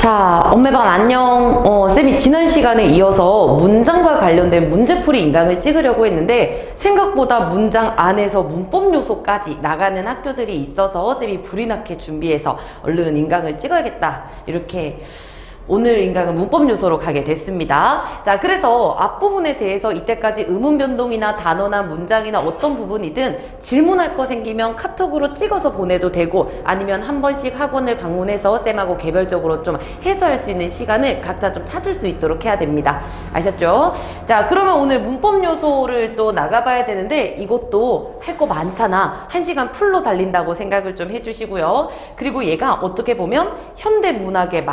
자, 엄매반 안녕. 쌤이 지난 시간에 이어서 문장과 관련된 문제풀이 인강을 찍으려고 했는데 생각보다 문장 안에서 문법 요소까지 나가는 학교들이 있어서 쌤이 불이 나게 준비해서 얼른 인강을 찍어야겠다. 이렇게 오늘 인강은 문법 요소로 가게 됐습니다. 자, 그래서 앞부분에 대해서 이때까지 의문 변동이나 단어나 문장이나 어떤 부분이든 질문할 거 생기면 카톡으로 찍어서 보내도 되고 아니면 한 번씩 학원을 방문해서 쌤하고 개별적으로 좀 해소할 수 있는 시간을 각자 좀 찾을 수 있도록 해야 됩니다. 아셨죠? 자, 그러면 오늘 문법 요소를 또 나가봐야 되는데 이것도 할 거 많잖아. 1시간 풀로 달린다고 생각을 좀 해주시고요. 그리고 얘가 어떻게 보면 현대 문학의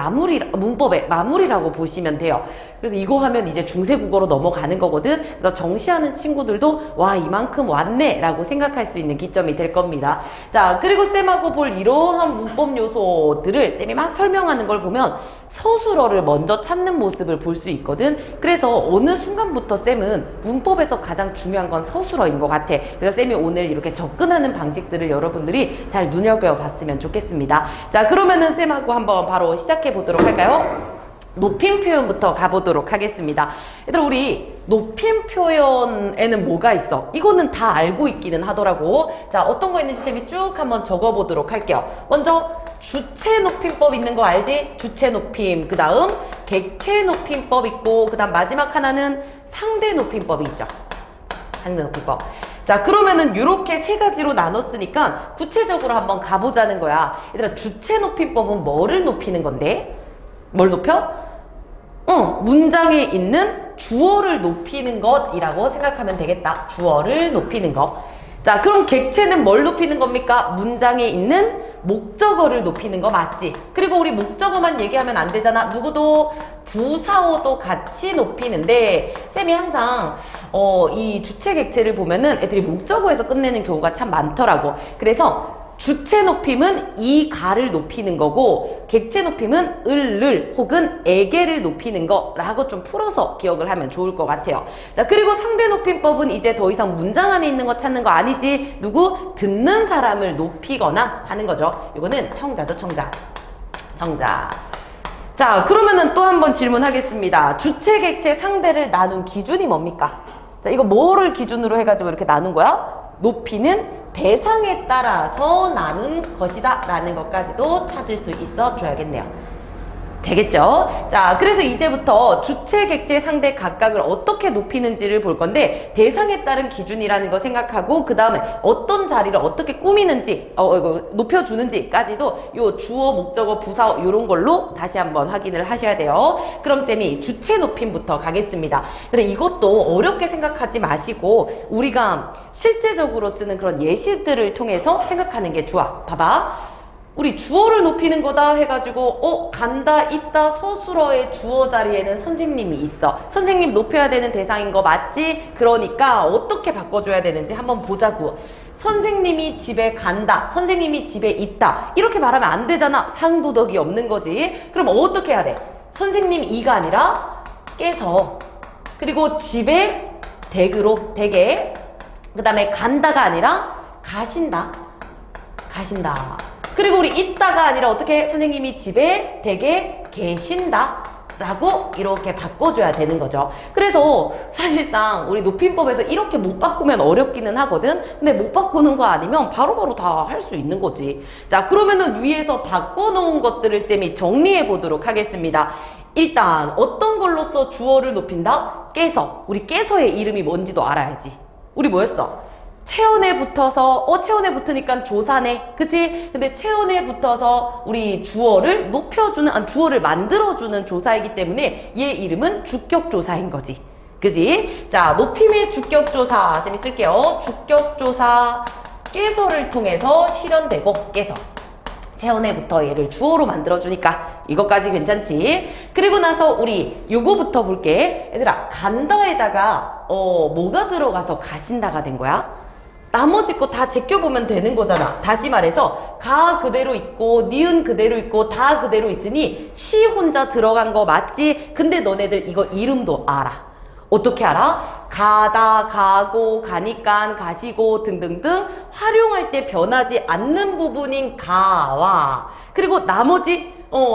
문법의 마무리라고 보시면 돼요. 그래서 이거 하면 이제 중세국어로 넘어가는 거거든. 그래서 정시하는 친구들도 와, 이만큼 왔네 라고 생각할 수 있는 기점이 될 겁니다. 자, 그리고 쌤하고 볼 이러한 문법 요소들을 쌤이 막 설명하는 걸 보면 서술어를 먼저 찾는 모습을 볼 수 있거든. 그래서 어느 순간부터 쌤은 문법에서 가장 중요한 건 서술어인 것 같아. 그래서 쌤이 오늘 이렇게 접근하는 방식들을 여러분들이 잘 눈여겨봤으면 좋겠습니다. 자, 그러면은 쌤하고 한번 바로 시작해 보도록 할까요? 높임 표현부터 가보도록 하겠습니다. 얘들아, 우리 높임 표현에는 뭐가 있어? 이거는 다 알고 있기는 하더라고. 자, 어떤 거 있는지 쌤이 쭉 한번 적어보도록 할게요. 먼저 주체 높임법 있는 거 알지? 주체 높임. 그 다음 객체 높임법 있고, 그 다음 마지막 하나는 상대 높임법이 있죠. 상대 높임법. 자, 그러면은 이렇게 세 가지로 나눴으니까 구체적으로 한번 가보자는 거야. 얘들아, 주체 높임법은 뭐를 높이는 건데? 뭘 높여? 문장에 있는 주어를 높이는 것이라고 생각하면 되겠다. 주어를 높이는 것. 자, 그럼 객체는 뭘 높이는 겁니까? 문장에 있는 목적어를 높이는 거 맞지? 그리고 우리 목적어만 얘기하면 안 되잖아. 누구도 부사어도 같이 높이는데 쌤이 항상 이 주체 객체를 보면은 애들이 목적어에서 끝내는 경우가 참 많더라고. 그래서 주체 높임은 이 가를 높이는 거고 객체 높임은 을을 혹은 에게를 높이는 거라고 좀 풀어서 기억을 하면 좋을 것 같아요. 자, 그리고 상대 높임법은 이제 더 이상 문장 안에 있는 거 찾는 거 아니지. 누구? 듣는 사람을 높이거나 하는 거죠. 이거는 청자죠, 청자. 청자. 자, 그러면은 또 한번 질문하겠습니다. 주체, 객체, 상대를 나눈 기준이 뭡니까? 자, 이거 뭐를 기준으로 해가지고 이렇게 나눈 거야? 높이는 대상에 따라서 나눈 것이다 라는 것까지도 찾을 수 있어 줘야겠네요. 되겠죠? 자, 그래서 이제부터 주체, 객체, 상대 각각을 어떻게 높이는지를 볼 건데 대상에 따른 기준이라는 거 생각하고 그 다음에 어떤 자리를 어떻게 꾸미는지 높여주는지까지도 요 주어, 목적어, 부사어 요런 걸로 다시 한번 확인을 하셔야 돼요. 그럼 쌤이 주체 높임부터 가겠습니다. 근데 이것도 어렵게 생각하지 마시고 우리가 실제적으로 쓰는 그런 예시들을 통해서 생각하는 게 좋아. 봐봐. 우리 주어를 높이는 거다 해가지고 간다, 있다, 서술어의 주어 자리에는 선생님이 있어. 선생님 높여야 되는 대상인 거 맞지? 그러니까 어떻게 바꿔줘야 되는지 한번 보자고. 선생님이 집에 간다, 선생님이 집에 있다 이렇게 말하면 안 되잖아. 상도덕이 없는 거지. 그럼 어떻게 해야 돼? 선생님 이가 아니라 깨서, 그리고 집에 댁으로, 댁에, 그 다음에 간다가 아니라 가신다, 가신다. 그리고 우리 있다가 아니라 어떻게? 선생님이 집에 댁에 계신다 라고 이렇게 바꿔줘야 되는 거죠. 그래서 사실상 우리 높임법에서 이렇게 못 바꾸면 어렵기는 하거든. 근데 못 바꾸는 거 아니면 바로바로 다 할 수 있는 거지. 자, 그러면은 위에서 바꿔놓은 것들을 쌤이 정리해 보도록 하겠습니다. 일단 어떤 걸로써 주어를 높인다? 깨서. 우리 깨서의 이름이 뭔지도 알아야지. 우리 뭐였어? 체온에 붙어서 체온에 붙으니까 조사네, 그치? 근데 체온에 붙어서 우리 주어를 높여주는, 주어를 만들어주는 조사이기 때문에 얘 이름은 주격조사인 거지, 그치? 자, 높임의 주격조사 쌤이 쓸게요. 주격조사 깨서를 통해서 실현되고, 깨서 체온에 붙어 얘를 주어로 만들어주니까 이것까지 괜찮지? 그리고 나서 우리 요거부터 볼게. 얘들아, 간다에다가 뭐가 들어가서 가신다가 된 거야? 나머지 거 다 제껴보면 되는 거잖아. 다시 말해서 가 그대로 있고 니은 그대로 있고 다 그대로 있으니 시 혼자 들어간 거 맞지? 근데 너네들 이거 이름도 알아. 어떻게 알아? 가다, 가고, 가니깐, 가시고 등등등 활용할 때 변하지 않는 부분인 가와 그리고 나머지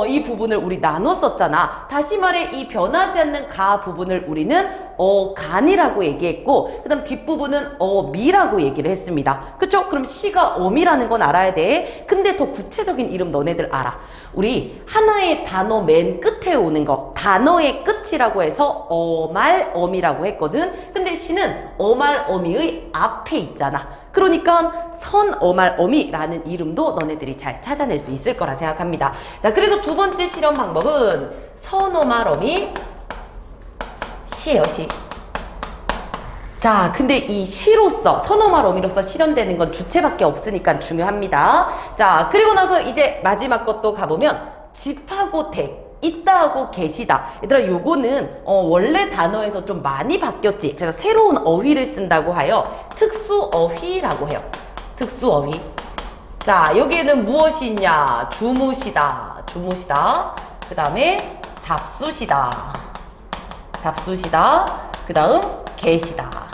이 부분을 우리 나눴었잖아. 다시 말해 이 변하지 않는 가 부분을 우리는 간이라고 얘기했고, 그 다음 뒷부분은 미라고 얘기를 했습니다. 그쵸? 그럼 시가 어미라는 건 알아야 돼. 근데 더 구체적인 이름 너네들 알아. 우리 하나의 단어 맨 끝에 오는 거, 단어의 끝이라고 해서 어말 어미라고 했거든. 근데 시는 어말 어미의 앞에 있잖아. 그러니까 선어말 어미라는 이름도 너네들이 잘 찾아낼 수 있을 거라 생각합니다. 자, 그래서 두 번째 실험 방법은 선어말 어미 시예요, 시. 자, 근데 이 시로서, 선어말 어미로서 실현되는 건 주체밖에 없으니까 중요합니다. 자, 그리고 나서 이제 마지막 것도 가보면 집하고 댁, 있다 하고 계시다. 얘들아, 요거는 원래 단어에서 좀 많이 바뀌었지. 그래서 새로운 어휘를 쓴다고 하여 특수어휘라고 해요. 특수어휘. 자, 여기에는 무엇이 있냐? 주무시다, 주무시다. 그 다음에 잡수시다, 잡수시다. 그 다음 계시다.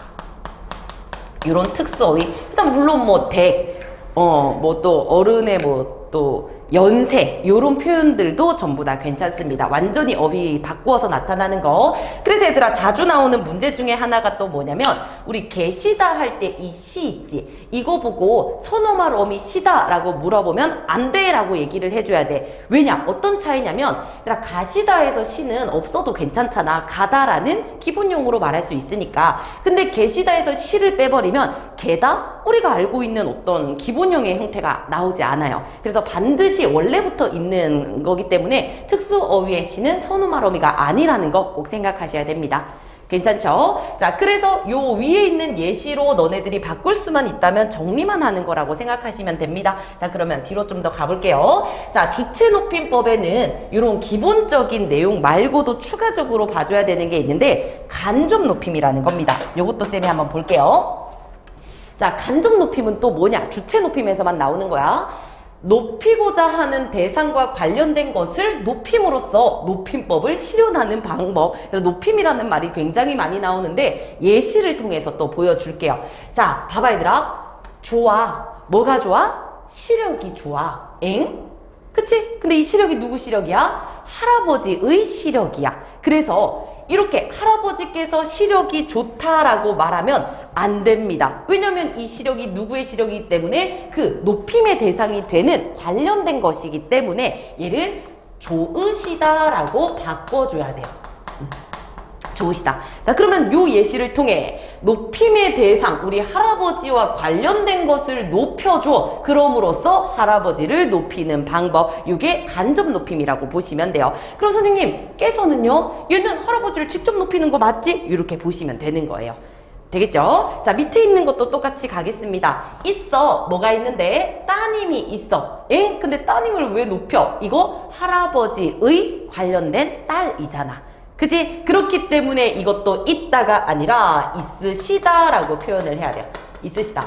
이런 특수어휘. 그 다음 물론 뭐 댁, 뭐 또 어른의 뭐 또 연세, 요런 표현들도 전부 다 괜찮습니다. 완전히 어휘 바꾸어서 나타나는 거. 그래서 얘들아, 자주 나오는 문제 중에 하나가 또 뭐냐면, 우리 계시다 할 때 이 시 있지, 이거 보고 선어말 어미 시다 라고 물어보면 안 돼 라고 얘기를 해줘야 돼. 왜냐? 어떤 차이냐면, 얘들아, 가시다에서 시는 없어도 괜찮잖아. 가다라는 기본용으로 말할 수 있으니까. 근데 계시다에서 시를 빼버리면 게다? 우리가 알고 있는 어떤 기본형의 형태가 나오지 않아요. 그래서 반드시 원래부터 있는 거기 때문에 특수어휘의 시는 선어말 어미가 아니라는 거 꼭 생각하셔야 됩니다. 괜찮죠? 자, 그래서 요 위에 있는 예시로 너네들이 바꿀 수만 있다면 정리만 하는 거라고 생각하시면 됩니다. 자, 그러면 뒤로 좀 더 가볼게요. 자, 주체 높임법에는 이런 기본적인 내용 말고도 추가적으로 봐줘야 되는 게 있는데, 간접 높임이라는 겁니다. 요것도 쌤이 한번 볼게요. 자, 간접 높임은 또 뭐냐? 주체 높임에서만 나오는 거야. 높이고자 하는 대상과 관련된 것을 높임으로써 높임법을 실현하는 방법. 높임이라는 말이 굉장히 많이 나오는데 예시를 통해서 또 보여줄게요. 자, 봐봐 얘들아. 좋아. 뭐가 좋아? 시력이 좋아. 엥? 그치? 근데 이 시력이 누구 시력이야? 할아버지의 시력이야. 그래서 이렇게 할아버지께서 시력이 좋다라고 말하면 안 됩니다. 왜냐면 이 시력이 누구의 시력이기 때문에 그 높임의 대상이 되는 관련된 것이기 때문에 얘를 좋으시다라고 바꿔줘야 돼요. 좋으시다. 자, 그러면 요 예시를 통해 높임의 대상, 우리 할아버지와 관련된 것을 높여줘. 그럼으로써 할아버지를 높이는 방법. 이게 간접 높임이라고 보시면 돼요. 그럼 선생님, 깨서는요? 얘는 할아버지를 직접 높이는 거 맞지? 이렇게 보시면 되는 거예요. 되겠죠? 자, 밑에 있는 것도 똑같이 가겠습니다. 있어. 뭐가 있는데? 따님이 있어. 엥? 근데 따님을 왜 높여? 이거 할아버지의 관련된 딸이잖아. 그치? 그렇기 때문에 이것도 있다가 아니라 있으시다라고 표현을 해야 돼요. 있으시다.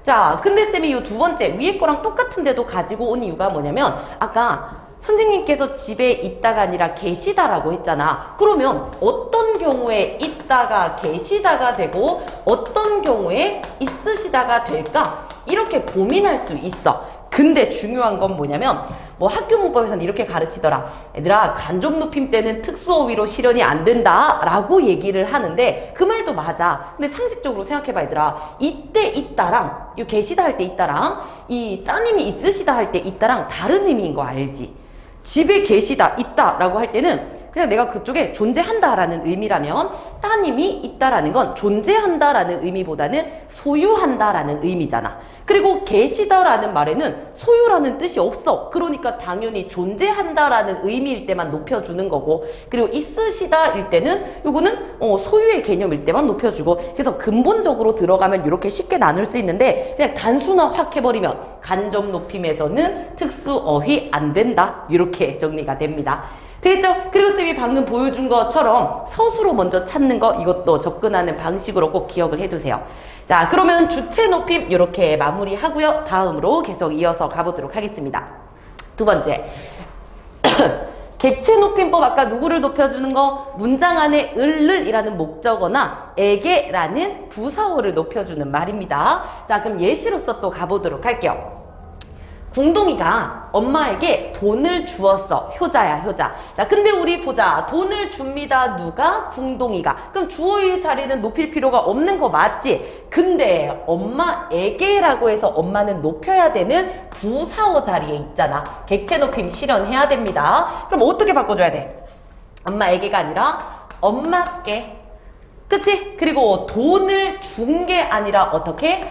자, 근데 쌤이 이 두 번째 위에 거랑 똑같은데도 가지고 온 이유가 뭐냐면, 아까 선생님께서 집에 있다가 아니라 계시다라고 했잖아. 그러면 어떤 경우에 있다가 계시다가 되고 어떤 경우에 있으시다가 될까? 이렇게 고민할 수 있어. 근데 중요한 건 뭐냐면, 뭐 학교 문법에서는 이렇게 가르치더라. 얘들아, 간접 높임 때는 특수어휘로 실현이 안 된다 라고 얘기를 하는데, 그 말도 맞아. 근데 상식적으로 생각해봐 얘들아. 이때 있다랑, 이 계시다 할 때 있다랑, 이 따님이 있으시다 할 때 있다랑 다른 의미인 거 알지? 집에 계시다, 있다 라고 할 때는 그냥 내가 그쪽에 존재한다라는 의미라면, 따님이 있다라는 건 존재한다라는 의미보다는 소유한다라는 의미잖아. 그리고 계시다라는 말에는 소유라는 뜻이 없어. 그러니까 당연히 존재한다라는 의미일 때만 높여주는 거고, 그리고 있으시다일 때는 요거는 소유의 개념일 때만 높여주고, 그래서 근본적으로 들어가면 이렇게 쉽게 나눌 수 있는데, 그냥 단순화 확 해버리면 간접 높임에서는 특수어휘 안 된다, 이렇게 정리가 됩니다. 되겠죠? 그리고 쌤이 방금 보여준 것처럼 서술로 먼저 찾는 거, 이것도 접근하는 방식으로 꼭 기억을 해두세요. 자, 그러면 주체 높임 이렇게 마무리하고요. 다음으로 계속 이어서 가보도록 하겠습니다. 두 번째. 객체 높임법, 아까 누구를 높여주는 거? 문장 안에 을이라는 목적어나 에게라는 부사어를 높여주는 말입니다. 자, 그럼 예시로서 또 가보도록 할게요. 궁동이가 엄마에게 돈을 주었어. 효자야, 효자. 자, 근데 우리 보자. 돈을 줍니다. 누가? 궁동이가. 그럼 주어의 자리는 높일 필요가 없는 거 맞지? 근데 엄마에게라고 해서 엄마는 높여야 되는 부사어 자리에 있잖아. 객체 높임 실현해야 됩니다. 그럼 어떻게 바꿔줘야 돼? 엄마에게가 아니라 엄마께. 그치? 그리고 돈을 준 게 아니라 어떻게?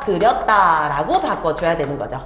드렸다라고 바꿔줘야 되는 거죠.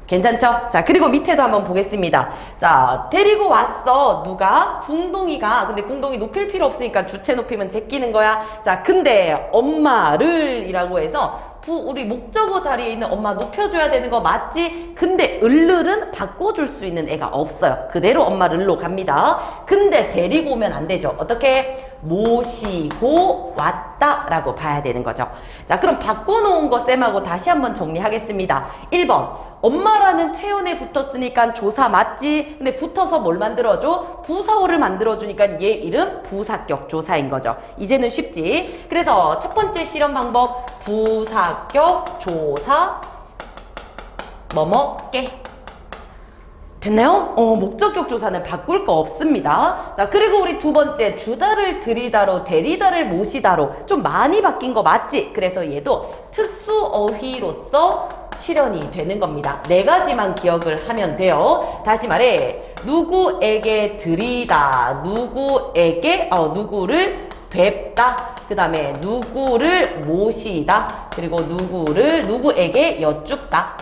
괜찮죠? 자, 그리고 밑에도 한번 보겠습니다. 자, 데리고 왔어. 누가? 궁동이가. 근데 궁동이 높일 필요 없으니까 주체 높이면 제끼는 거야. 자, 근데 엄마를 이라고 해서 우리 목적어 자리에 있는 엄마 높여줘야 되는 거 맞지? 근데 을은 바꿔줄 수 있는 애가 없어요. 그대로 엄마를로 갑니다. 근데 데리고 오면 안 되죠. 어떻게? 모시고 왔다라고 봐야 되는 거죠. 자, 그럼 바꿔놓은 거 쌤하고 다시 한번 정리하겠습니다. 1번. 엄마라는 체온에 붙었으니까 조사 맞지? 근데 붙어서 뭘 만들어줘? 부사어를 만들어주니까 얘 이름 부사격 조사인 거죠. 이제는 쉽지? 그래서 첫 번째 실험 방법 부사격 조사 뭐뭐게 됐나요? 목적격 조사는 바꿀 거 없습니다. 자, 그리고 우리 두 번째 주다를 들이다로 데리다를 모시다로 좀 많이 바뀐 거 맞지? 그래서 얘도 특수어휘로서 실현이 되는 겁니다. 네 가지만 기억을 하면 돼요. 다시 말해 누구에게 드리다, 누구에게 누구를 뵙다, 그 다음에 누구를 모시다, 그리고 누구에게 여쭙다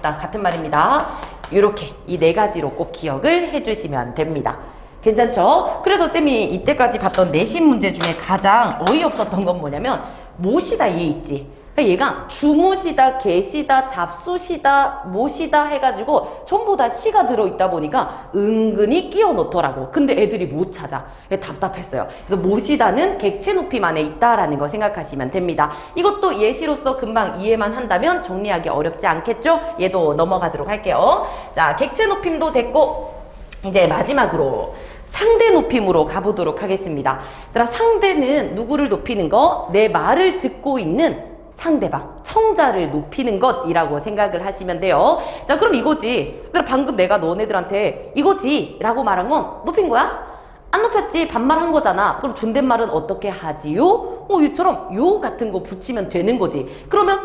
같은 말입니다. 이렇게 이 네 가지로 꼭 기억을 해주시면 됩니다. 괜찮죠? 그래서 쌤이 이때까지 봤던 내신 문제 중에 가장 어이없었던 건 뭐냐면 모시다 얘 있지. 그러니까 얘가 주무시다, 계시다, 잡수시다, 모시다 해가지고 전부 다 시가 들어있다 보니까 은근히 끼워 넣더라고. 근데 애들이 못 찾아. 답답했어요. 그래서 모시다는 객체 높임 안에 있다라는 거 생각하시면 됩니다. 이것도 예시로서 금방 이해만 한다면 정리하기 어렵지 않겠죠? 얘도 넘어가도록 할게요. 자, 객체 높임도 됐고 이제 마지막으로 상대 높임으로 가보도록 하겠습니다. 얘들아, 상대는 누구를 높이는 거? 내 말을 듣고 있는 상대방, 청자를 높이는 것이라고 생각을 하시면 돼요. 자, 그럼 이거지. 얘들아, 방금 내가 너네들한테 이거지 라고 말한 건 높인 거야? 안 높였지? 반말한 거잖아. 그럼 존댓말은 어떻게 하지요? 이처럼 요 같은 거 붙이면 되는 거지. 그러면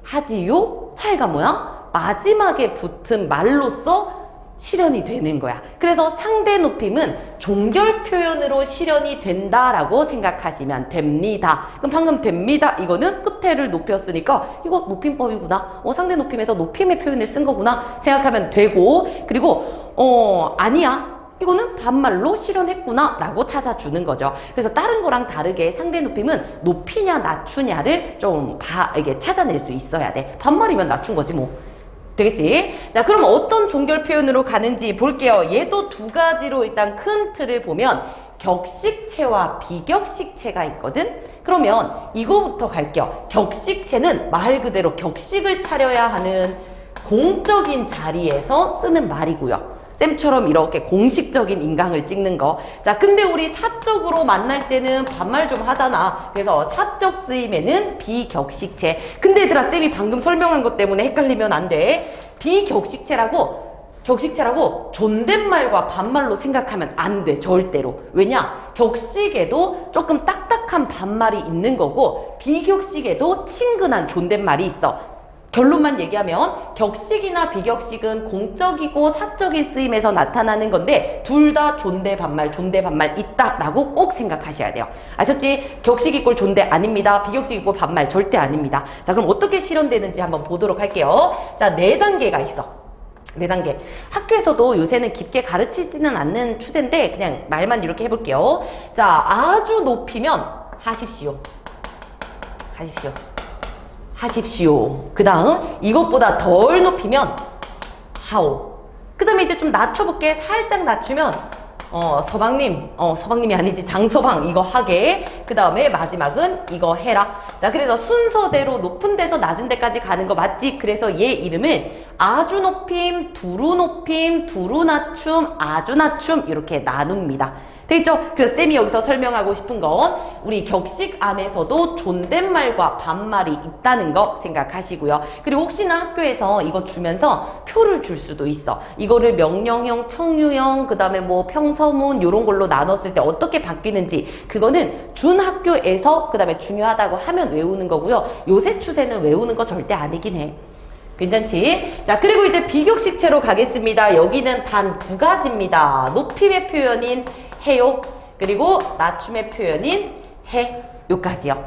하지요? 차이가 뭐야? 마지막에 붙은 말로써 실현이 되는 거야. 그래서 상대 높임은 종결 표현으로 실현이 된다라고 생각하시면 됩니다. 그럼 방금 됩니다. 이거는 끝에를 높였으니까 이거 높임법이구나. 상대 높임에서 높임의 표현을 쓴 거구나 생각하면 되고, 그리고 아니야. 이거는 반말로 실현했구나 라고 찾아주는 거죠. 그래서 다른 거랑 다르게 상대 높임은 높이냐 낮추냐를 좀 이게 찾아낼 수 있어야 돼. 반말이면 낮춘 거지 뭐. 되겠지? 자, 그럼 어떤 종결 표현으로 가는지 볼게요. 얘도 두 가지로 일단 큰 틀을 보면 격식체와 비격식체가 있거든? 그러면 이거부터 갈게요. 격식체는 말 그대로 격식을 차려야 하는 공적인 자리에서 쓰는 말이고요. 쌤처럼 이렇게 공식적인 인강을 찍는 거. 자, 근데 우리 사적으로 만날 때는 반말 좀 하잖아. 그래서 사적 쓰임에는 비격식체. 근데 얘들아, 쌤이 방금 설명한 것 때문에 헷갈리면 안 돼. 격식체라고 존댓말과 반말로 생각하면 안 돼. 절대로. 왜냐? 격식에도 조금 딱딱한 반말이 있는 거고 비격식에도 친근한 존댓말이 있어. 결론만 얘기하면 격식이나 비격식은 공적이고 사적인 쓰임에서 나타나는 건데 둘 다 존대 반말 있다라고 꼭 생각하셔야 돼요. 아셨지? 격식 이꼴 존대 아닙니다. 비격식 이꼴 반말 절대 아닙니다. 자, 그럼 어떻게 실현되는지 한번 보도록 할게요. 자, 4단계가 있어. 4단계. 학교에서도 요새는 깊게 가르치지는 않는 추세인데 그냥 말만 이렇게 해볼게요. 자, 아주 높이면 하십시오. 그 다음 이것보다 덜 높이면 하오. 그 다음에 이제 좀 낮춰볼게. 살짝 낮추면 서방님이 아니지 장서방 이거 하게. 그 다음에 마지막은 이거 해라. 자, 그래서 순서대로 높은 데서 낮은 데까지 가는 거 맞지? 그래서 얘 이름을 아주 높임, 두루 높임, 두루 낮춤, 아주 낮춤 이렇게 나눕니다. 되겠죠? 그래서 쌤이 여기서 설명하고 싶은 건 우리 격식 안에서도 존댓말과 반말이 있다는 거 생각하시고요. 그리고 혹시나 학교에서 이거 주면서 표를 줄 수도 있어. 이거를 명령형, 청유형, 그 다음에 뭐 평서문 이런 걸로 나눴을 때 어떻게 바뀌는지 그거는 준 학교에서 그 다음에 중요하다고 하면 외우는 거고요. 요새 추세는 외우는 거 절대 아니긴 해. 괜찮지? 자, 그리고 이제 비격식체로 가겠습니다. 여기는 단 두 가지입니다. 높임의 표현인 해요. 그리고 낮춤의 표현인 해. 요까지요.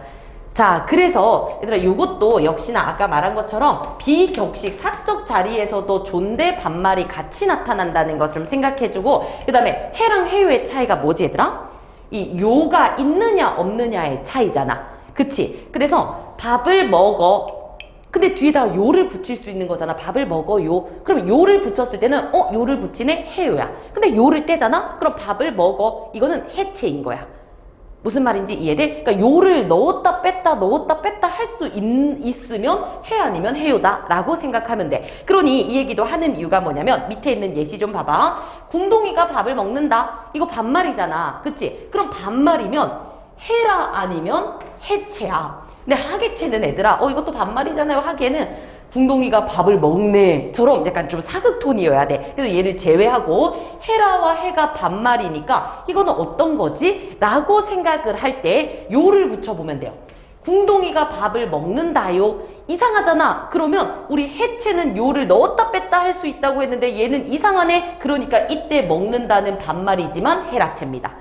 자, 그래서 얘들아 요것도 역시나 아까 말한 것처럼 비격식 사적 자리에서도 존대 반말이 같이 나타난다는 것 좀 생각해주고, 그 다음에 해랑 해요의 차이가 뭐지 얘들아? 이 요가 있느냐 없느냐의 차이잖아. 그치? 그래서 밥을 먹어. 근데 뒤에다가 요를 붙일 수 있는 거잖아. 밥을 먹어요. 그럼 요를 붙였을 때는 요를 붙이네? 해요야. 근데 요를 떼잖아? 그럼 밥을 먹어. 이거는 해체인 거야. 무슨 말인지 이해돼? 그러니까 요를 넣었다 뺐다 할 수 있으면 해 아니면 해요다 라고 생각하면 돼. 그러니 이 얘기도 하는 이유가 뭐냐면 밑에 있는 예시 좀 봐봐. 궁동이가 밥을 먹는다. 이거 반말이잖아. 그치? 그럼 반말이면 해라 아니면 해체야. 근데 하계체는 애들아 이것도 반말이잖아요. 하계는 궁동이가 밥을 먹네 처럼 약간 좀 사극톤이어야 돼. 그래서 얘를 제외하고 해라와 해가 반말이니까 이거는 어떤 거지? 라고 생각을 할 때 요를 붙여보면 돼요. 궁동이가 밥을 먹는다요. 이상하잖아. 그러면 우리 해체는 요를 넣었다 뺐다 할 수 있다고 했는데 얘는 이상하네. 그러니까 이때 먹는다는 반말이지만 해라체입니다.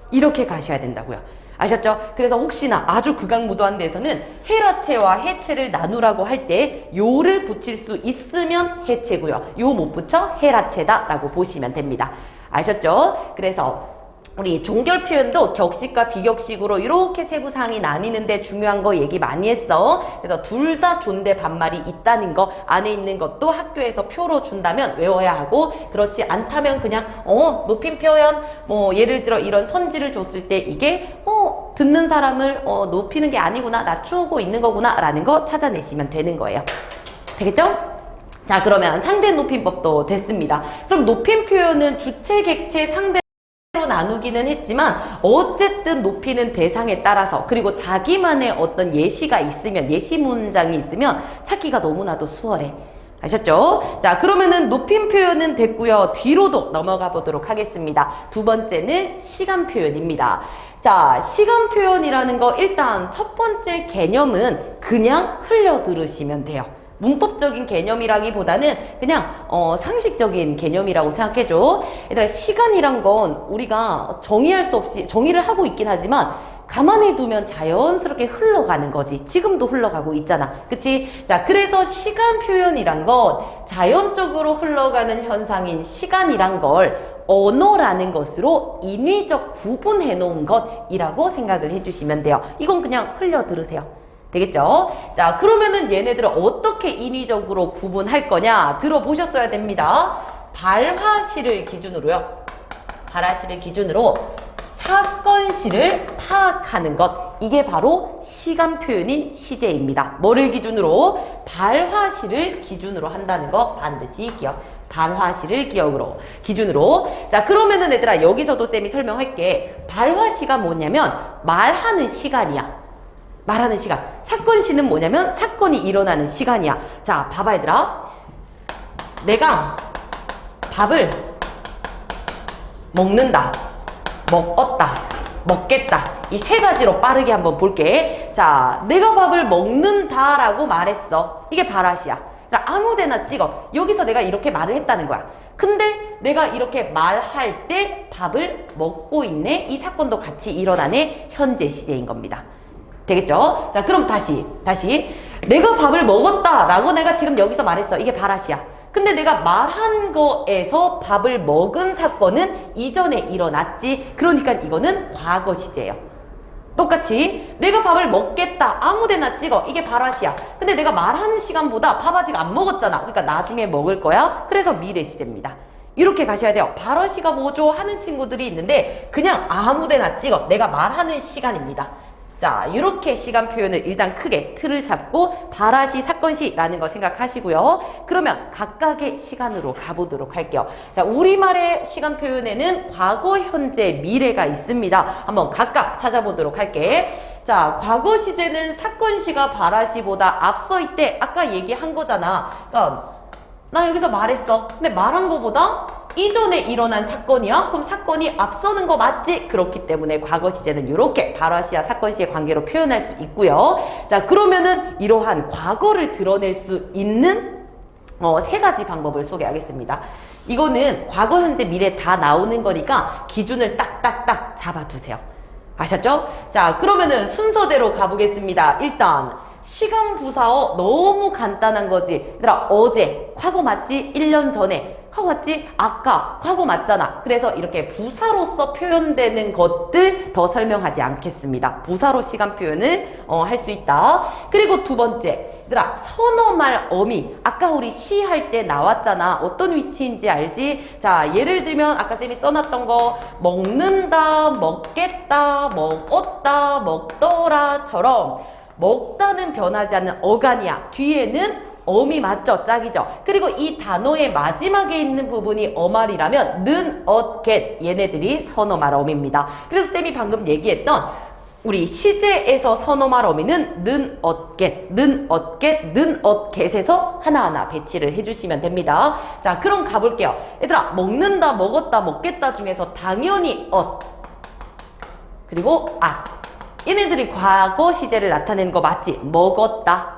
이렇게 가셔야 된다고요. 아셨죠? 그래서 혹시나 아주 극악무도한 데서는 해라체와 해체를 나누라고 할 때 요를 붙일 수 있으면 해체고요. 요 못 붙여 해라체다 라고 보시면 됩니다. 아셨죠? 그래서 우리 종결 표현도 격식과 비격식으로 이렇게 세부사항이 나뉘는데 중요한 거 얘기 많이 했어. 그래서 둘 다 존대 반말이 있다는 거, 안에 있는 것도 학교에서 표로 준다면 외워야 하고, 그렇지 않다면 그냥 높임 표현, 뭐 예를 들어 이런 선지를 줬을 때 이게 듣는 사람을 높이는 게 아니구나, 낮추고 있는 거구나 라는 거 찾아내시면 되는 거예요. 되겠죠? 자, 그러면 상대 높임법도 됐습니다. 그럼 높임 표현은 주체, 객체, 상대 나누기는 했지만 어쨌든 높이는 대상에 따라서, 그리고 자기만의 어떤 예시가 있으면, 예시 문장이 있으면 찾기가 너무나도 수월해. 아셨죠? 자, 그러면은 높임 표현은 됐고요. 뒤로도 넘어가 보도록 하겠습니다. 두 번째는 시간 표현입니다. 자, 시간 표현이라는 거 일단 첫 번째 개념은 그냥 흘려 들으시면 돼요. 문법적인 개념이라기보다는 그냥 상식적인 개념이라고 생각해줘. 얘들아, 시간이란 건 우리가 정의할 수 없이 정의를 하고 있긴 하지만 가만히 두면 자연스럽게 흘러가는 거지. 지금도 흘러가고 있잖아. 그치? 자, 그래서 시간 표현이란 건 자연적으로 흘러가는 현상인 시간이란 걸 언어라는 것으로 인위적 구분해 놓은 것이라고 생각을 해주시면 돼요. 이건 그냥 흘려 들으세요. 되겠죠? 자, 그러면은 얘네들을 어떻게 인위적으로 구분할 거냐 들어보셨어야 됩니다. 발화시를 기준으로요. 발화시를 기준으로 사건시를 파악하는 것. 이게 바로 시간 표현인 시제입니다. 뭐를 기준으로? 발화시를 기준으로 한다는 거 반드시 기억. 발화시를 기준으로. 자, 그러면은 얘들아 여기서도 쌤이 설명할게. 발화시가 뭐냐면 말하는 시간이야. 말하는 시간. 사건시는 뭐냐면 사건이 일어나는 시간이야. 자, 봐봐 얘들아. 내가 밥을 먹는다, 먹었다, 먹겠다. 이 세 가지로 빠르게 한번 볼게. 자, 내가 밥을 먹는다라고 말했어. 이게 발화시야. 아무데나 찍어. 여기서 내가 이렇게 말을 했다는 거야. 근데 내가 이렇게 말할 때 밥을 먹고 있네. 이 사건도 같이 일어나네. 현재 시제인 겁니다. 되겠죠? 자, 그럼 다시 내가 밥을 먹었다 라고 내가 지금 여기서 말했어. 이게 발화시야. 근데 내가 말한 거에서 밥을 먹은 사건은 이전에 일어났지. 그러니까 이거는 과거 시제예요. 똑같이 내가 밥을 먹겠다 아무데나 찍어. 이게 발화시야. 근데 내가 말하는 시간보다 밥 아직 안 먹었잖아. 그러니까 나중에 먹을 거야. 그래서 미래 시제입니다. 이렇게 가셔야 돼요. 발화시가 뭐죠? 하는 친구들이 있는데 그냥 아무데나 찍어. 내가 말하는 시간입니다. 자, 이렇게 시간 표현을 일단 크게 틀을 잡고 발화시, 사건시라는 거 생각하시고요. 그러면 각각의 시간으로 가보도록 할게요. 자, 우리말의 시간 표현에는 과거, 현재, 미래가 있습니다. 한번 각각 찾아보도록 할게. 자, 과거 시제는 사건시가 발화시보다 앞서 있대. 아까 얘기한 거잖아. 그러니까 나 여기서 말했어. 근데 말한 거보다 이전에 일어난 사건이야? 그럼 사건이 앞서는 거 맞지? 그렇기 때문에 과거 시제는 이렇게 발화시와 사건시의 관계로 표현할 수 있고요. 자, 그러면은 이러한 과거를 드러낼 수 있는 세 가지 방법을 소개하겠습니다. 이거는 과거, 현재, 미래 다 나오는 거니까 기준을 딱딱딱 잡아두세요. 아셨죠? 자, 그러면은 순서대로 가보겠습니다. 일단 시간 부사어 너무 간단한 거지. 얘들아, 어제 과거 맞지? 1년 전에 과거 맞지? 아까 과거 맞잖아. 그래서 이렇게 부사로서 표현되는 것들 더 설명하지 않겠습니다. 부사로 시간 표현을 할 수 있다. 그리고 두 번째, 얘들아, 선어말 어미. 아까 우리 시 할 때 나왔잖아. 어떤 위치인지 알지? 자, 예를 들면 아까 쌤이 써놨던 거 먹는다, 먹겠다, 먹었다, 먹더라처럼 먹다는 변하지 않는 어간이야. 뒤에는 어미 맞죠? 짝이죠? 그리고 이 단어의 마지막에 있는 부분이 어말이라면 는, get 얘네들이 선어말 어미입니다. 그래서 쌤이 방금 얘기했던 우리 시제에서 선어말 어미는 는, get, 는, get, 는, get에서 하나하나 배치를 해주시면 됩니다. 자, 그럼 가볼게요. 얘들아, 먹는다, 먹었다, 먹겠다 중에서 당연히 그리고 얘네들이 과거 시제를 나타내는 거 맞지? 먹었다.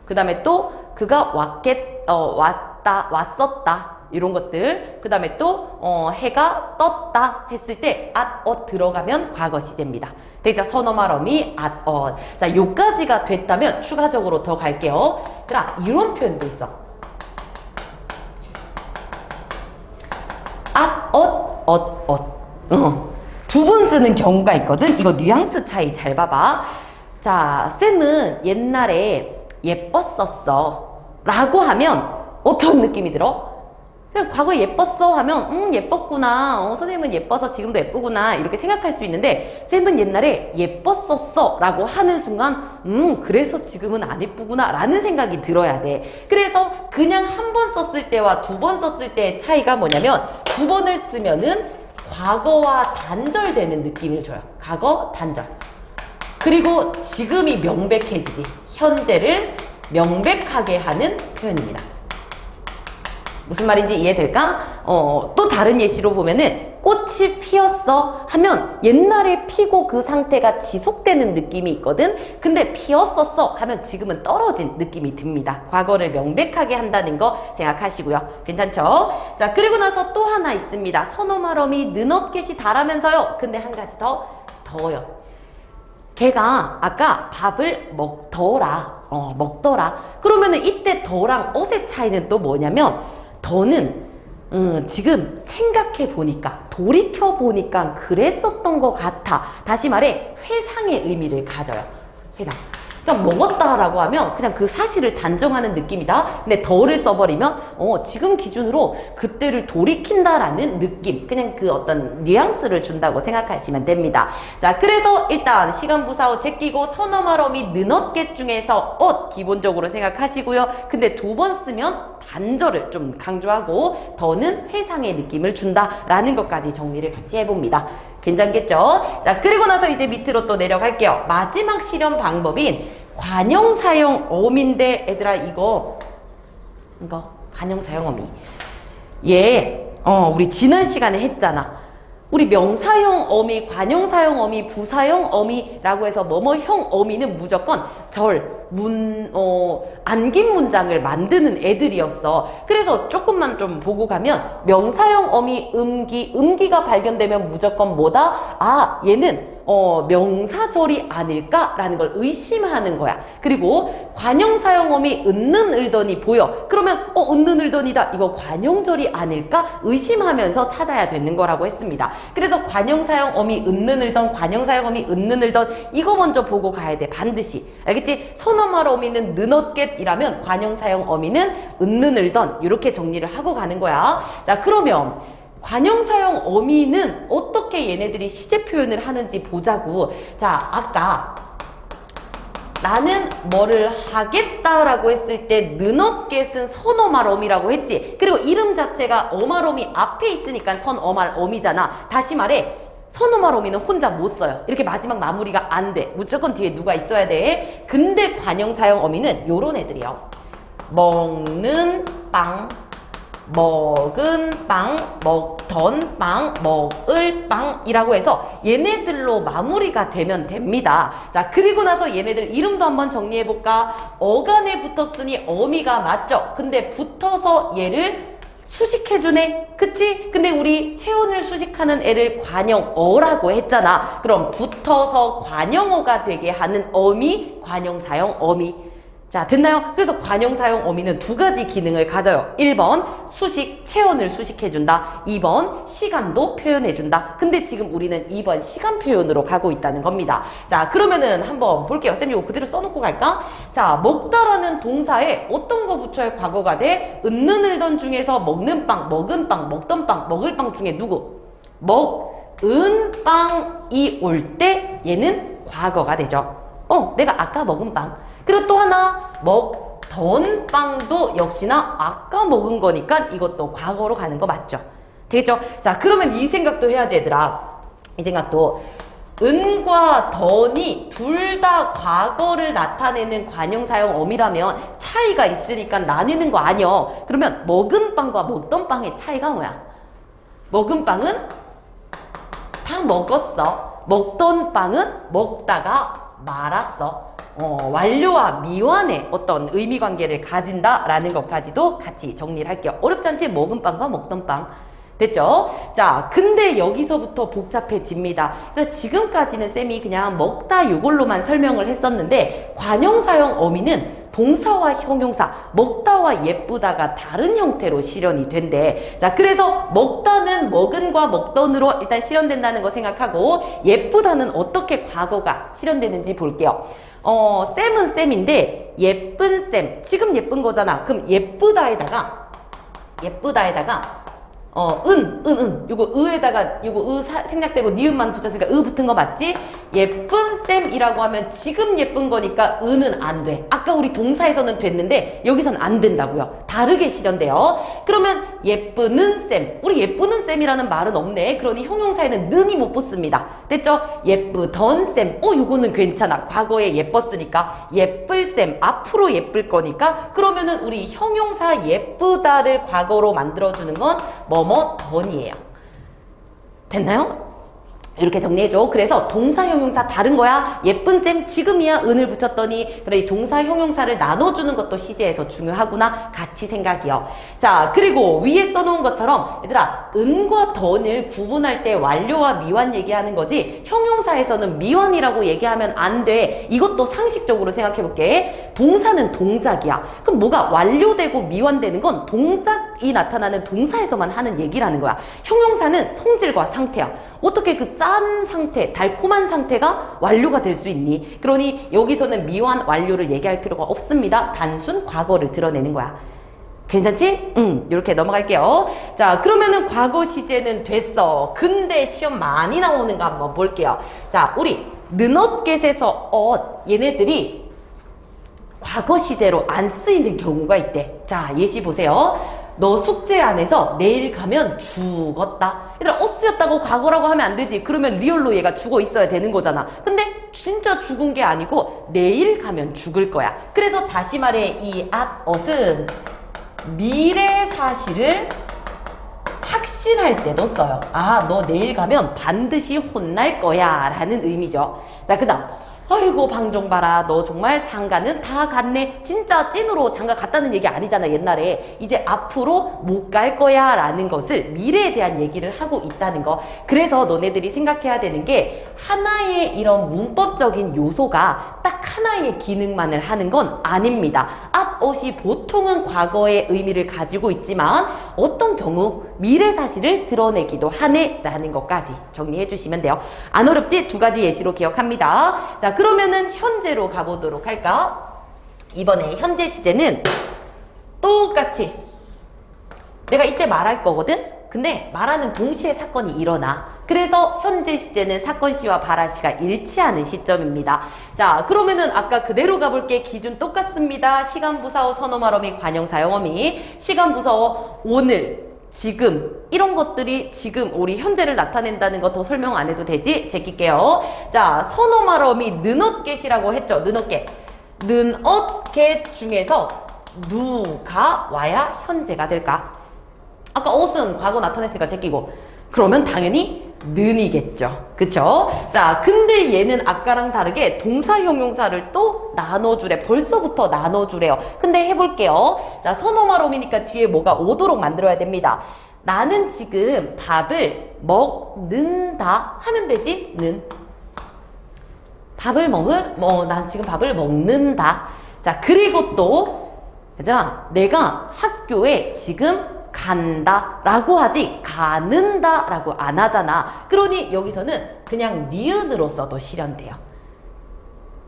그 다음에 또 그가 왔다, 왔었다. 이런 것들. 그 다음에 또 해가 떴다 했을 때 들어가면 과거 시제입니다. 되죠? 선어말 어미 자, 요까지가 됐다면 추가적으로 더 갈게요. 얘들아, 이런 표현도 있어. 두 번 쓰는 경우가 있거든. 이거 뉘앙스 차이 잘 봐봐. 자, 쌤은 옛날에 예뻤었어 라고 하면 어떤 느낌이 들어? 그냥 과거에 예뻤어 하면 예뻤구나, 선생님은 예뻐서 지금도 예쁘구나 이렇게 생각할 수 있는데, 쌤은 옛날에 예뻤었어 라고 하는 순간 그래서 지금은 안 예쁘구나 라는 생각이 들어야 돼. 그래서 그냥 한 번 썼을 때와 두 번 썼을 때의 차이가 뭐냐면, 두 번을 쓰면은 과거와 단절되는 느낌을 줘요. 과거 단절. 그리고 지금이 명백해지지. 현재를 명백하게 하는 표현입니다. 무슨 말인지 이해될까? 또 다른 예시로 보면은 꽃이 피었어 하면 옛날에 피고 그 상태가 지속되는 느낌이 있거든. 근데 피었었어 하면 지금은 떨어진 느낌이 듭니다. 과거를 명백하게 한다는 거 생각하시고요. 괜찮죠? 자, 그리고 나서 또 하나 있습니다. 선어말어미 느넛겟이 다라면서요. 근데 한 가지 더요. 걔가 아까 밥을 먹더라. 그러면은 이때 더랑 엇의 차이는 또 뭐냐면, 더는 지금 생각해 보니까, 돌이켜 보니까 그랬었던 것 같아. 다시 말해 회상의 의미를 가져요. 회상. 그러니까 먹었다라고 하면 그냥 그 사실을 단정하는 느낌이다. 근데 더를 써버리면 지금 기준으로 그때를 돌이킨다라는 느낌, 그냥 그 어떤 뉘앙스를 준다고 생각하시면 됩니다. 자, 그래서 일단 시간 부사어 제끼고 선어말 어미 느넛겟 중에서 기본적으로 생각하시고요. 근데 두 번 쓰면 단절을 좀 강조하고 더는 회상의 느낌을 준다라는 것까지 정리를 같이 해봅니다. 괜찮겠죠? 자, 그리고 나서 이제 밑으로 또 내려갈게요. 마지막 실현 방법인 관형사형 어미인데, 얘들아, 이거 관형사형 어미. 우리 지난 시간에 했잖아. 우리 명사형 어미, 관형사형 어미, 부사형 어미라고 해서 뭐뭐형 어미는 무조건 안긴 문장을 만드는 애들이었어. 그래서 조금만 좀 보고 가면 명사형 어미 음기가 발견되면 무조건 뭐다? 얘는 명사절이 아닐까라는 걸 의심하는 거야. 그리고 관형사형 어미 은는 을던이 보여. 그러면 은는 을던이다. 이거 관형절이 아닐까? 의심하면서 찾아야 되는 거라고 했습니다. 그래서 관형사형 어미 은는 을던, 관형사형 어미 은는 을던, 이거 먼저 보고 가야 돼. 반드시. 알겠지? 선어말 어미는 느넛겟이라면 관형사형 어미는 은는 을던, 이렇게 정리를 하고 가는 거야. 자, 그러면 관형사형 어미는 어떻게 얘네들이 시제 표현을 하는지 보자고. 자, 아까 나는 뭐를 하겠다라고 했을 때 느넛게 쓴 선어말어미라고 했지. 그리고 이름 자체가 어말어미 앞에 있으니까 선어말어미잖아. 다시 말해 선어말어미는 혼자 못 써요. 이렇게 마지막 마무리가 안 돼. 무조건 뒤에 누가 있어야 돼. 근데 관형사형 어미는 요런 애들이요. 먹는 빵, 먹은 빵, 먹던 빵, 먹을 빵이라고 해서 얘네들로 마무리가 되면 됩니다. 자, 그리고 나서 얘네들 이름도 한번 정리해볼까? 어간에 붙었으니 어미가 맞죠? 근데 붙어서 얘를 수식해주네? 그치? 근데 우리 체온을 수식하는 애를 관형어라고 했잖아. 그럼 붙어서 관형어가 되게 하는 어미, 관형사형 어미. 자, 됐나요? 그래서 관형사형 어미는 두 가지 기능을 가져요. 1번 수식, 체온을 수식해준다. 2번 시간도 표현해준다. 근데 지금 우리는 2번 시간 표현으로 가고 있다는 겁니다. 자, 그러면은 한번 볼게요. 쌤 이거 그대로 써놓고 갈까? 자, 먹다라는 동사에 어떤 거 붙여야 과거가 돼? 은는 을던 중에서 먹는 빵, 먹은 빵, 먹던 빵, 먹을 빵 중에 누구? 먹은 빵이 올 때 얘는 과거가 되죠. 내가 아까 먹은 빵. 그리고 또 하나 먹던 빵도 역시나 아까 먹은 거니까 이것도 과거로 가는 거 맞죠? 되겠죠? 자, 그러면 이 생각도 해야지 얘들아. 이 생각도 은과 던이 둘 다 과거를 나타내는 관형사형 어미라면 차이가 있으니까 나뉘는 거 아니여. 그러면 먹은 빵과 먹던 빵의 차이가 뭐야? 먹은 빵은 다 먹었어. 먹던 빵은 먹다가 말았어. 완료와 미완의 어떤 의미 관계를 가진다라는 것까지도 같이 정리를 할게요. 어렵지 않지? 먹은 빵과 먹던 빵. 됐죠? 자, 근데 여기서부터 복잡해집니다. 그래서 지금까지는 쌤이 그냥 먹다 요걸로만 설명을 했었는데 관형사형 어미는 동사와 형용사, 먹다와 예쁘다가 다른 형태로 실현이 된대. 자, 그래서 먹다는 먹은과 먹던으로 일단 실현된다는 거 생각하고 예쁘다는 어떻게 과거가 실현되는지 볼게요. 쌤은 쌤인데 예쁜 쌤, 지금 예쁜 거잖아. 그럼 예쁘다에다가 요거 의에다가 요거 생략되고 니은만 붙였으니까 붙은 거 맞지? 예쁜 쌤이라고 하면 지금 예쁜 거니까 은은 안 돼. 아까 우리 동사에서는 됐는데 여기선 안 된다고요. 다르게 실현돼요. 그러면 예쁘는 쌤. 우리 예쁘는 쌤이라는 말은 없네. 그러니 형용사에는 는이 못 붙습니다. 됐죠? 예쁘던 쌤. 요거는 괜찮아. 과거에 예뻤으니까. 예쁠 쌤. 앞으로 예쁠 거니까. 그러면은 우리 형용사 예쁘다를 과거로 만들어주는 건 뭐뭐던이에요. 됐나요? 이렇게 정리해줘. 그래서 동사 형용사 다른 거야. 예쁜 쌤 지금이야 은을 붙였더니. 그래, 이 동사 형용사를 나눠주는 것도 시제에서 중요하구나. 같이 생각이요. 자, 그리고 위에 써놓은 것처럼 얘들아 은과 던을 구분할 때 완료와 미완 얘기하는 거지 형용사에서는 미완이라고 얘기하면 안 돼. 이것도 상식적으로 생각해볼게. 동사는 동작이야. 그럼 뭐가 완료되고 미완되는 건 동작이 나타나는 동사에서만 하는 얘기라는 거야. 형용사는 성질과 상태야. 어떻게 그 짠 상태, 달콤한 상태가 완료가 될 수 있니? 그러니 여기서는 미완 완료를 얘기할 필요가 없습니다. 단순 과거를 드러내는 거야. 괜찮지? 이렇게 넘어갈게요. 자, 그러면은 과거 시제는 됐어. 근데 시험 많이 나오는 거 한번 볼게요. 자, 우리 느넛겟에서 얘네들이 과거 시제로 안 쓰이는 경우가 있대. 자, 예시 보세요. 너 숙제 안 해서 내일 가면 죽었다. 얘들아 쓰였다고 과거라고 하면 안 되지. 그러면 리얼로 얘가 죽어 있어야 되는 거잖아. 근데 진짜 죽은 게 아니고 내일 가면 죽을 거야. 그래서 다시 말해 이 앗엇은 미래 사실을 확신할 때도 써요. 너 내일 가면 반드시 혼날 거야 라는 의미죠. 자, 그 다음 아이고 방종 봐라. 너 정말 장가는 다 갔네. 진짜 찐으로 장가 갔다는 얘기 아니잖아 옛날에. 이제 앞으로 못 갈 거야 라는 것을 미래에 대한 얘기를 하고 있다는 거. 그래서 너네들이 생각해야 되는 게 하나의 이런 문법적인 요소가 딱 하나의 기능만을 하는 건 아닙니다. 앗엇이 보통은 과거의 의미를 가지고 있지만 어떤 경우 미래 사실을 드러내기도 하네 라는 것까지 정리해 주시면 돼요. 안 어렵지? 두 가지 예시로 기억합니다. 자, 그러면은 현재로 가보도록 할까? 이번에 현재 시제는 똑같이 내가 이때 말할 거거든? 근데 말하는 동시에 사건이 일어나. 그래서 현재 시제는 사건 시와 발화 시가 일치하는 시점입니다. 자, 그러면은 아까 그대로 가볼게. 기준 똑같습니다. 시간 부사어 선어말 어미 관형 사용 어미. 시간 부사어 오늘, 지금 이런 것들이 지금 우리 현재를 나타낸다는 거 더 설명 안 해도 되지? 제낄게요. 자, 선어말 어미 는엇겟이라고 했죠. 는엇겟. 는엇겟 중에서 누가 와야 현재가 될까? 아까 옷은 과거 나타냈으니까 제끼고, 그러면 당연히 는이겠죠. 그쵸? 자, 근데 얘는 아까랑 다르게 동사 형용사를 또 나눠주래. 벌써부터 나눠주래요. 근데 해볼게요. 자, 선어말 어미니까 뒤에 뭐가 오도록 만들어야 됩니다. 나는 지금 밥을 먹는다 하면 되지? 는. 난 지금 밥을 먹는다. 자, 그리고 또 얘들아, 내가 학교에 지금 간다 라고 하지 가는다 라고 안 하잖아. 그러니 여기서는 그냥 니은으로 써도 실현돼요.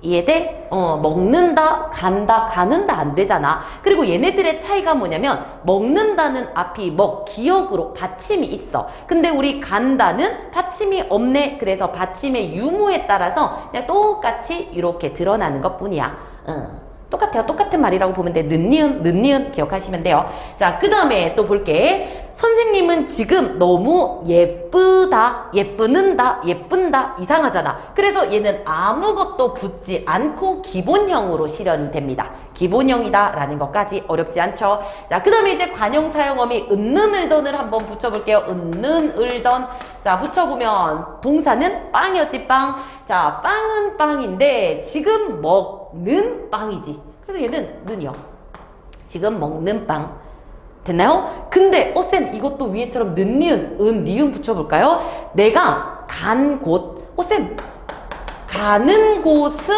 이해돼? 먹는다, 간다, 가는다 안 되잖아. 그리고 얘네들의 차이가 뭐냐면 먹는다는 앞이 기억으로 받침이 있어. 근데 우리 간다는 받침이 없네. 그래서 받침의 유무에 따라서 그냥 똑같이 이렇게 드러나는 것 뿐이야. 똑같아요. 똑같은 말이라고 보면 돼. 는니은 기억하시면 돼요. 자, 그 다음에 또 볼게. 선생님은 지금 너무 예쁘다, 예쁜다 이상하잖아. 그래서 얘는 아무것도 붙지 않고 기본형으로 실현됩니다. 기본형이다 라는 것까지 어렵지 않죠. 자, 그 다음에 이제 관형 사용어미 은는 을던을 한번 붙여볼게요. 은는 을던. 자, 붙여보면 동사는 빵이었지, 빵. 자, 빵은 빵인데 지금 먹는 빵이지. 그래서 얘는 는이요. 지금 먹는 빵. 됐나요? 근데 쌤 이것도 위에처럼 는니은 니은 붙여볼까요? 내가 간 곳. 쌤 가는 곳은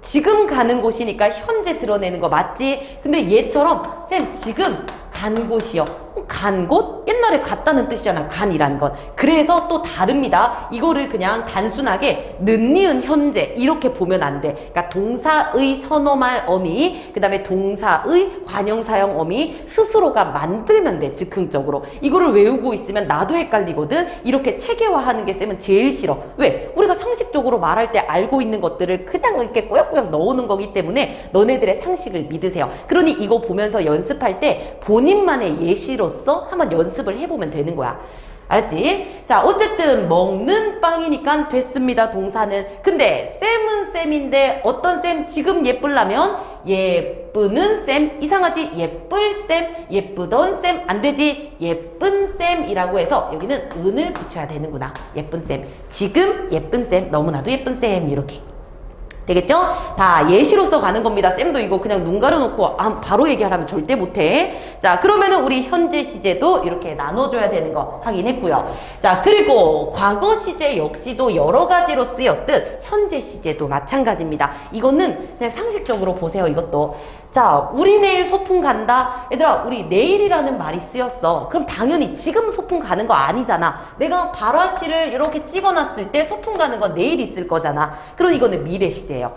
지금 가는 곳이니까 현재 드러내는 거 맞지? 근데 얘처럼 쌤 지금 간 곳이요. 간 곳? 옛날에 갔다는 뜻이잖아. 간이란 건. 그래서 또 다릅니다. 이거를 그냥 단순하게 는니은 현재 이렇게 보면 안 돼. 그러니까 동사의 선어말 어미, 그 다음에 동사의 관형사형 어미 스스로가 만들면 돼. 즉흥적으로. 이거를 외우고 있으면 나도 헷갈리거든. 이렇게 체계화하는 게 쌤은 제일 싫어. 왜? 우리가 상식적으로 말할 때 알고 있는 것들을 그냥 이렇게 꾸역꾸역 넣어오는 거기 때문에 너네들의 상식을 믿으세요. 그러니 이거 보면서 연습할 때 본인만의 예시로서 한번 연습을 해보면 되는 거야. 알았지? 자, 어쨌든 먹는 빵이니까 됐습니다. 동사는. 근데 쌤은 쌤인데 어떤 쌤? 지금 예쁠라면 예쁘는 쌤. 이상하지? 예쁠 쌤, 예쁘던 쌤. 안 되지? 예쁜 쌤이라고 해서 여기는 은을 붙여야 되는구나. 예쁜 쌤. 지금 예쁜 쌤. 너무나도 예쁜 쌤. 이렇게. 되겠죠? 다 예시로서 가는 겁니다. 쌤도 이거 그냥 눈 가려놓고 바로 얘기하라면 절대 못해. 자, 그러면은 우리 현재 시제도 이렇게 나눠줘야 되는 거 확인했고요. 자, 그리고 과거 시제 역시도 여러 가지로 쓰였듯 현재 시제도 마찬가지입니다. 이거는 그냥 상식적으로 보세요. 이것도. 자, 우리 내일 소풍 간다. 얘들아, 우리 내일이라는 말이 쓰였어. 그럼 당연히 지금 소풍 가는 거 아니잖아. 내가 발화시를 이렇게 찍어놨을 때 소풍 가는 건 내일 있을 거잖아. 그럼 이거는 미래 시제예요.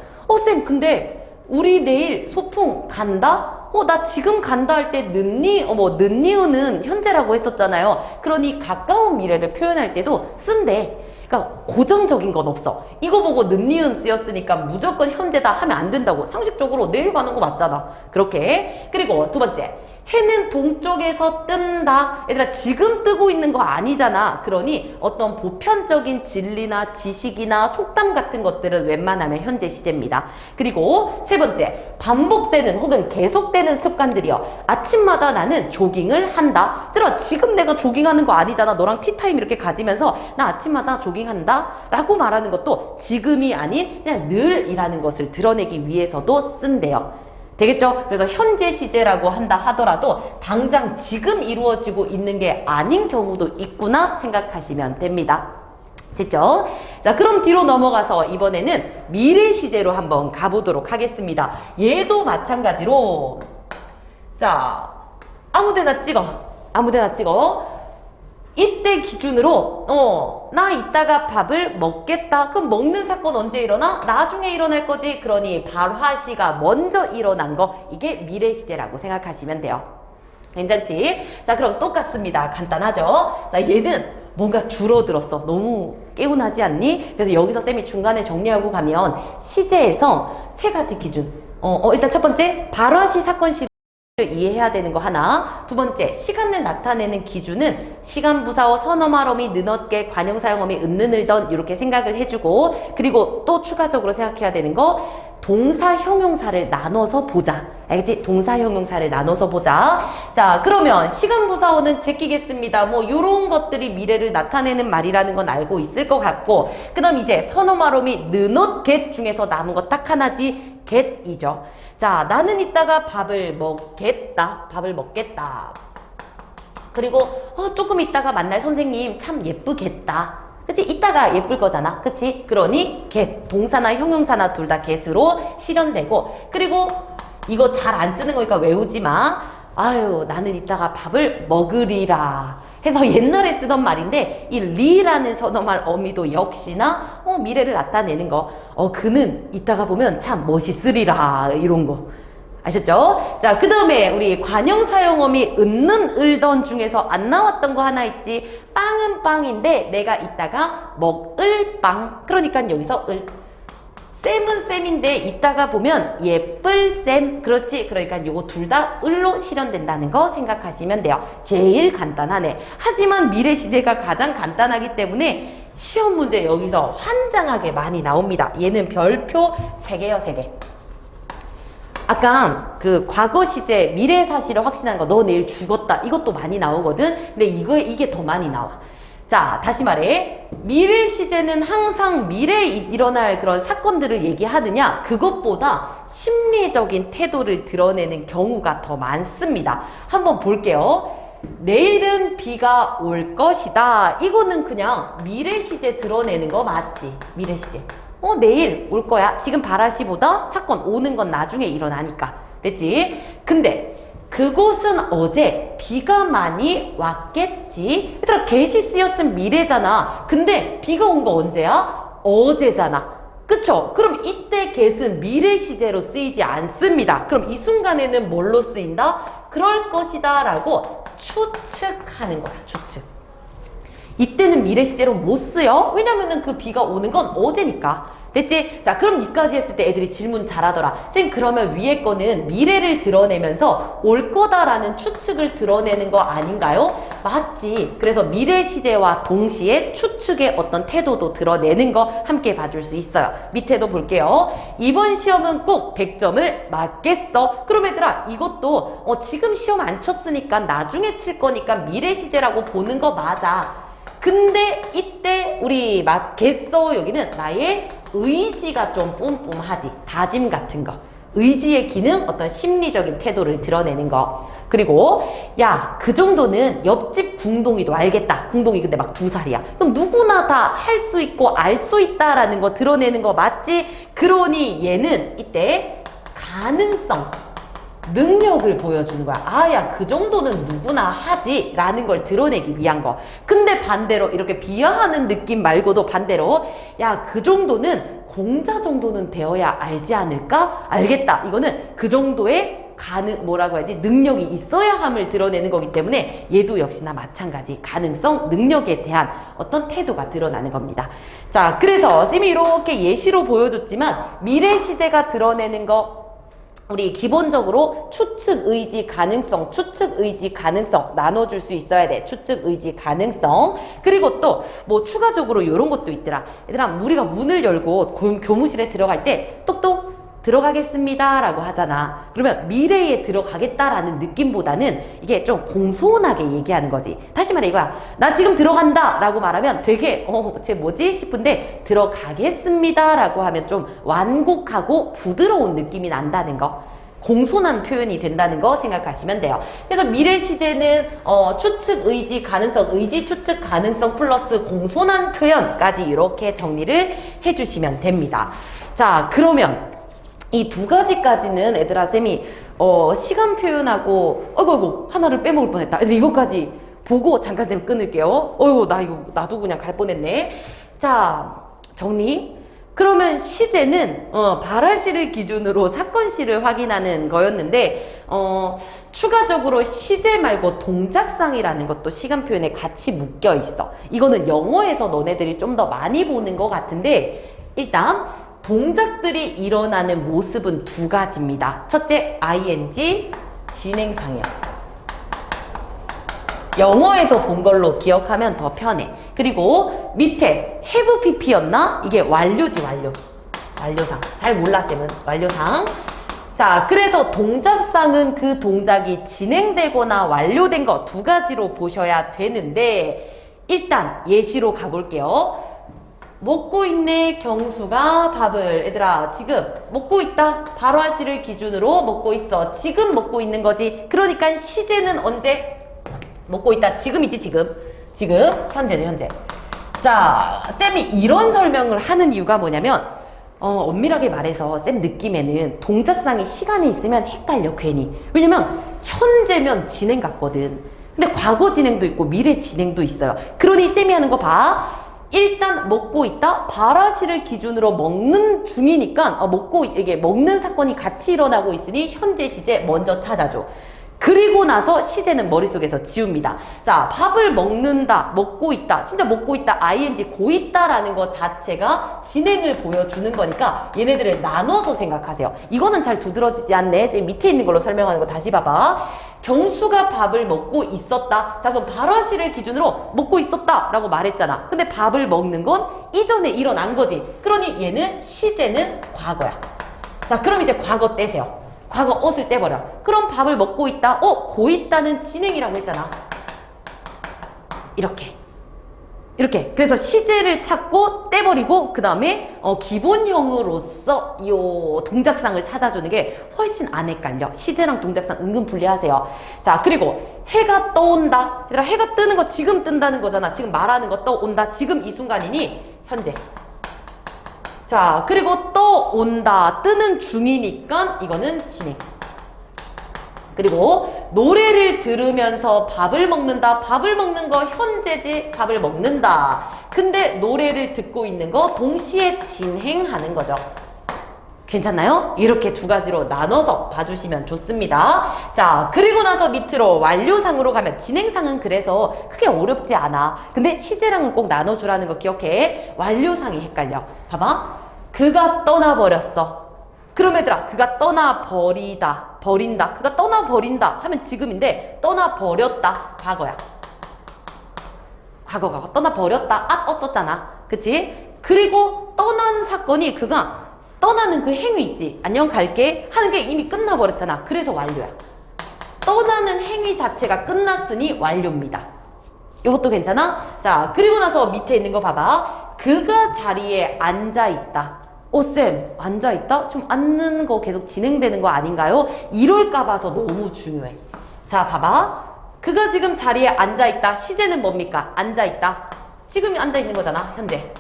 쌤, 근데 우리 내일 소풍 간다? 나 지금 간다 할 때 는니은은 현재라고 했었잖아요. 그러니 가까운 미래를 표현할 때도 쓴대. 그러니까 고정적인 건 없어. 이거 보고 는니은 쓰였으니까 무조건 현재다 하면 안 된다고. 상식적으로 내일 가는 거 맞잖아. 그렇게. 그리고 두 번째. 해는 동쪽에서 뜬다. 얘들아, 지금 뜨고 있는 거 아니잖아. 그러니 어떤 보편적인 진리나 지식이나 속담 같은 것들은 웬만하면 현재 시제입니다. 그리고 세 번째. 반복되는 혹은 계속되는 습관들이요. 아침마다 나는 조깅을 한다. 얘들아, 지금 내가 조깅하는 거 아니잖아. 너랑 티타임 이렇게 가지면서 나 아침마다 조깅한다 라고 말하는 것도 지금이 아닌 그냥 늘이라는 것을 드러내기 위해서도 쓴대요. 되겠죠? 그래서 현재 시제라고 한다 하더라도 당장 지금 이루어지고 있는 게 아닌 경우도 있구나 생각하시면 됩니다. 됐죠? 자, 그럼 뒤로 넘어가서 이번에는 미래 시제로 한번 가보도록 하겠습니다. 얘도 마찬가지로 자, 아무데나 찍어. 아무데나 찍어. 이때 기준으로 나 이따가 밥을 먹겠다. 그럼 먹는 사건 언제 일어나? 나중에 일어날 거지. 그러니 발화시가 먼저 일어난 거, 이게 미래 시제라고 생각하시면 돼요. 괜찮지? 자, 그럼 똑같습니다. 간단하죠? 자, 얘는 뭔가 줄어들었어. 너무 개운하지 않니? 그래서 여기서 쌤이 중간에 정리하고 가면 시제에서 세 가지 기준. 일단 첫 번째, 발화시 사건 시를 이해해야 되는 거 하나. 두 번째, 시간을 나타내는 기준은 시간 부사어 선어말어미 느넛게 관용사용어미 은는을던 이렇게 생각을 해주고, 그리고 또 추가적으로 생각해야 되는 거, 동사 형용사를 나눠서 보자. 알겠지? 동사 형용사를 나눠서 보자. 자, 그러면 시간 부사어는 제끼겠습니다. 뭐 요런 것들이 미래를 나타내는 말이라는 건 알고 있을 것 같고, 그 다음 이제 선어말어미 느넛 get 중에서 남은 거 딱 하나지, get이죠. 자, 나는 이따가 밥을 먹겠다. 밥을 먹겠다. 그리고 조금 이따가 만날 선생님 참 예쁘겠다. 그치? 이따가 예쁠 거잖아. 그치? 그러니 get, 동사나 형용사나 둘 다 get으로 실현되고, 그리고 이거 잘 안 쓰는 거니까 외우지 마. 아유, 나는 이따가 밥을 먹으리라 해서 옛날에 쓰던 말인데, 이 리라는 선어말 어미도 역시나 미래를 나타내는 거. 그는 이따가 보면 참 멋있으리라, 이런 거. 아셨죠? 자, 그 다음에 우리 관형사용어미 은는 을던 중에서 안 나왔던 거 하나 있지. 빵은 빵인데 내가 이따가 먹을 빵. 그러니까 여기서 을. 쌤은 쌤인데 이따가 보면 예쁠 쌤. 그렇지? 그러니까 요거 둘 다 을로 실현된다는 거 생각하시면 돼요. 제일 간단하네. 하지만 미래 시제가 가장 간단하기 때문에 시험 문제 여기서 환장하게 많이 나옵니다. 얘는 별표 3개요, 3개. 아까 그 과거 시제 미래 사실을 확신한 거, 너 내일 죽었다, 이것도 많이 나오거든. 근데 이게 더 많이 나와. 자, 다시 말해. 미래 시제는 항상 미래에 일어날 그런 사건들을 얘기하느냐, 그것보다 심리적인 태도를 드러내는 경우가 더 많습니다. 한번 볼게요. 내일은 비가 올 것이다. 이거는 그냥 미래 시제 드러내는 거 맞지? 미래 시제. 내일 올 거야. 지금 바라시보다 사건 오는 건 나중에 일어나니까. 됐지? 근데 그곳은 어제 비가 많이 왔겠지. 얘들아, get이 쓰였으면 미래잖아. 근데 비가 온 거 언제야? 어제잖아. 그쵸? 그럼 이때 get은 미래 시제로 쓰이지 않습니다. 그럼 이 순간에는 뭘로 쓰인다? 그럴 것이다 라고 추측하는 거야. 추측. 이때는 미래 시제로 못 쓰여. 왜냐면은 그 비가 오는 건 어제니까. 됐지? 자, 그럼 이까지 했을 때 애들이 질문 잘하더라. 쌤, 그러면 위에 거는 미래를 드러내면서 올 거다라는 추측을 드러내는 거 아닌가요? 맞지. 그래서 미래 시제와 동시에 추측의 어떤 태도도 드러내는 거 함께 봐줄 수 있어요. 밑에도 볼게요. 이번 시험은 꼭 100점을 맞겠어. 그럼 얘들아, 이것도 지금 시험 안 쳤으니까 나중에 칠 거니까 미래 시제라고 보는 거 맞아. 근데 이때 우리 맞겠어 여기는 나의 의지가 좀 뿜뿜하지. 다짐 같은 거. 의지의 기능, 어떤 심리적인 태도를 드러내는 거. 그리고 야, 그 정도는 옆집 궁동이도 알겠다. 궁동이 근데 막 2살이야. 그럼 누구나 다 할 수 있고 알 수 있다라는 거 드러내는 거 맞지? 그러니 얘는 이때 가능성, 능력을 보여주는 거야. 아, 야, 그 정도는 누구나 하지 라는 걸 드러내기 위한 거. 근데 반대로 이렇게 비하하는 느낌 말고도 반대로 야, 그 정도는 공자 정도는 되어야 알지 않을까? 알겠다. 이거는 그 정도의 뭐라고 해야지? 능력이 있어야 함을 드러내는 거기 때문에 얘도 역시나 마찬가지. 가능성, 능력에 대한 어떤 태도가 드러나는 겁니다. 자, 그래서 쌤이 이렇게 예시로 보여줬지만 미래 시제가 드러내는 거 우리 기본적으로 추측, 의지, 가능성, 추측, 의지, 가능성 나눠줄 수 있어야 돼. 추측, 의지, 가능성. 그리고 또 뭐 추가적으로 이런 것도 있더라. 얘들아, 우리가 문을 열고 교무실에 들어갈 때 똑똑 들어가겠습니다 라고 하잖아. 그러면 미래에 들어가겠다라는 느낌보다는 이게 좀 공손하게 얘기하는 거지. 다시 말해 이거야. 나 지금 들어간다 라고 말하면 되게 쟤 뭐지 싶은데 들어가겠습니다 라고 하면 좀 완곡하고 부드러운 느낌이 난다는 거. 공손한 표현이 된다는 거 생각하시면 돼요. 그래서 미래 시제는 추측, 의지, 가능성, 의지, 추측, 가능성 플러스 공손한 표현까지 이렇게 정리를 해주시면 됩니다. 자, 그러면 이 2가지까지는 애들아 쌤이 시간 표현하고 어이구 하나를 빼먹을 뻔했다. 애들 이거까지 보고 잠깐 쌤 끊을게요. 어이구 나도 그냥 갈 뻔했네. 자, 정리. 그러면 시제는 발화시를 기준으로 사건시를 확인하는 거였는데 추가적으로 시제 말고 동작상이라는 것도 시간 표현에 같이 묶여 있어. 이거는 영어에서 너네들이 좀 더 많이 보는 것 같은데, 일단 동작들이 일어나는 모습은 두 가지입니다. 첫째, ing, 진행상이야. 영어에서 본 걸로 기억하면 더 편해. 그리고 밑에 have pp였나? 이게 완료지, 완료. 완료상. 잘 몰라, 쌤은. 완료상. 자, 그래서 동작상은 그 동작이 진행되거나 완료된 거 두 가지로 보셔야 되는데, 일단 예시로 가볼게요. 먹고 있네 경수가 밥을. 얘들아, 지금 먹고 있다. 발화시를 기준으로 먹고 있어. 지금 먹고 있는 거지. 그러니까 시제는 언제? 먹고 있다. 지금이지, 지금. 지금. 현재는 현재. 자, 쌤이 이런 설명을 하는 이유가 뭐냐면, 엄밀하게 말해서 쌤 느낌에는 동작상이 시간이 있으면 헷갈려, 괜히. 왜냐면 현재면 진행 같거든. 근데 과거 진행도 있고 미래 진행도 있어요. 그러니 쌤이 하는 거 봐. 일단 먹고 있다. 발화시를 기준으로 먹는 중이니까 이게 먹는 사건이 같이 일어나고 있으니 현재 시제 먼저 찾아줘. 그리고 나서 시제는 머릿속에서 지웁니다. 자, 밥을 먹는다, 먹고 있다, 진짜 먹고 있다, ing, 고 있다라는 것 자체가 진행을 보여주는 거니까 얘네들을 나눠서 생각하세요. 이거는 잘 두드러지지 않네. 쌤 밑에 있는 걸로 설명하는 거 다시 봐봐. 경수가 밥을 먹고 있었다. 자, 그럼 발화시를 기준으로 먹고 있었다 라고 말했잖아. 근데 밥을 먹는 건 이전에 일어난 거지. 그러니 얘는 시제는 과거야. 자, 그럼 이제 과거 떼세요. 과거 옷을 떼버려. 그럼 밥을 먹고 있다. 고 있다는 진행이라고 했잖아. 이렇게. 그래서 시제를 찾고 떼버리고 그 다음에 기본형으로서 이 동작상을 찾아주는 게 훨씬 안 헷갈려. 시제랑 동작상 은근 분리하세요. 자, 그리고 해가 떠온다. 얘들아, 해가 뜨는 거 지금 뜬다는 거잖아. 지금 말하는 거 떠온다. 지금 이 순간이니 현재. 자, 그리고 떠온다. 뜨는 중이니까 이거는 진행. 그리고 노래를 들으면서 밥을 먹는다. 밥을 먹는 거 현재지. 밥을 먹는다. 근데 노래를 듣고 있는 거 동시에 진행하는 거죠. 괜찮나요? 이렇게 두 가지로 나눠서 봐주시면 좋습니다. 자, 그리고 나서 밑으로 완료상으로 가면 진행상은 그래서 크게 어렵지 않아. 근데 시제랑은 꼭 나눠주라는 거 기억해. 완료상이 헷갈려. 봐봐. 그가 떠나버렸어. 그럼 얘들아, 그가 떠나버린다. 그가 떠나버린다 하면 지금인데 떠나버렸다. 과거야. 과거. 떠나버렸다. 썼잖아. 그치? 그리고 떠난 사건이 그가 떠나는 그 행위 있지. 안녕 갈게 하는 게 이미 끝나버렸잖아. 그래서 완료야. 떠나는 행위 자체가 끝났으니 완료입니다. 이것도 괜찮아? 자, 그리고 나서 밑에 있는 거 봐봐. 그가 자리에 앉아있다. 쌤, 앉아있다? 좀 앉는 거 계속 진행되는 거 아닌가요? 이럴까 봐서 너무 중요해. 자, 봐봐. 그가 지금 자리에 앉아있다. 시제는 뭡니까? 앉아있다. 지금 앉아있는 거잖아, 현재.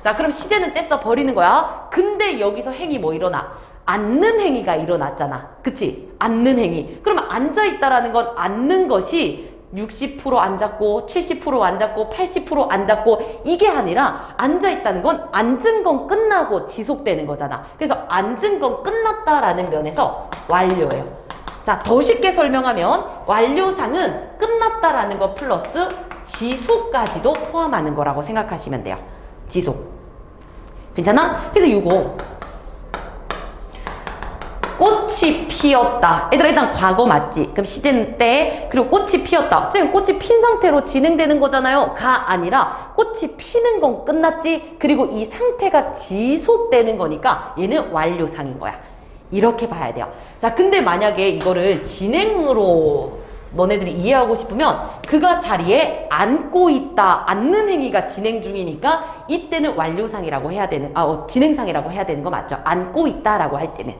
자, 그럼 시제는 떼서 버리는 거야. 근데 여기서 행위 뭐 일어나? 앉는 행위가 일어났잖아. 그치? 앉는 행위. 그러면 앉아있다라는 건 앉는 것이 60% 앉았고 70% 앉았고 80% 앉았고 이게 아니라 앉아있다는 건 앉은 건 끝나고 지속되는 거잖아. 그래서 앉은 건 끝났다라는 면에서 완료예요. 자, 더 쉽게 설명하면 완료상은 끝났다라는 거 플러스 지속까지도 포함하는 거라고 생각하시면 돼요. 지속. 괜찮아? 그래서 이거 꽃이 피었다. 얘들아, 일단 과거 맞지? 그럼 시제는 때, 그리고 꽃이 피었다. 쌤, 꽃이 핀 상태로 진행되는 거잖아요. 가 아니라 꽃이 피는 건 끝났지? 그리고 이 상태가 지속되는 거니까 얘는 완료상인 거야. 이렇게 봐야 돼요. 자, 근데 만약에 이거를 진행으로 너네들이 이해하고 싶으면 그가 자리에 앉고 있다. 앉는 행위가 진행 중이니까 이때는 완료상이라고 해야 되는, 진행상이라고 해야 되는 거 맞죠? 앉고 있다라고 할 때는.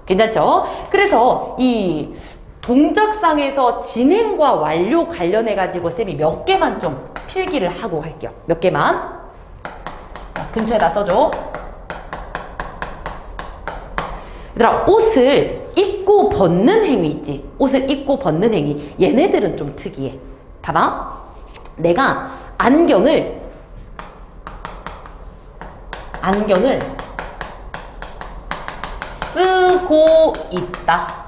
괜찮죠? 그래서 이 동작상에서 진행과 완료 관련해가지고 쌤이 몇 개만 좀 필기를 하고 갈게요. 몇 개만. 자, 근처에다 써줘. 얘들아, 옷을 입고 벗는 행위 있지? 옷을 입고 벗는 행위. 얘네들은 좀 특이해. 봐봐. 내가 안경을 쓰고 있다.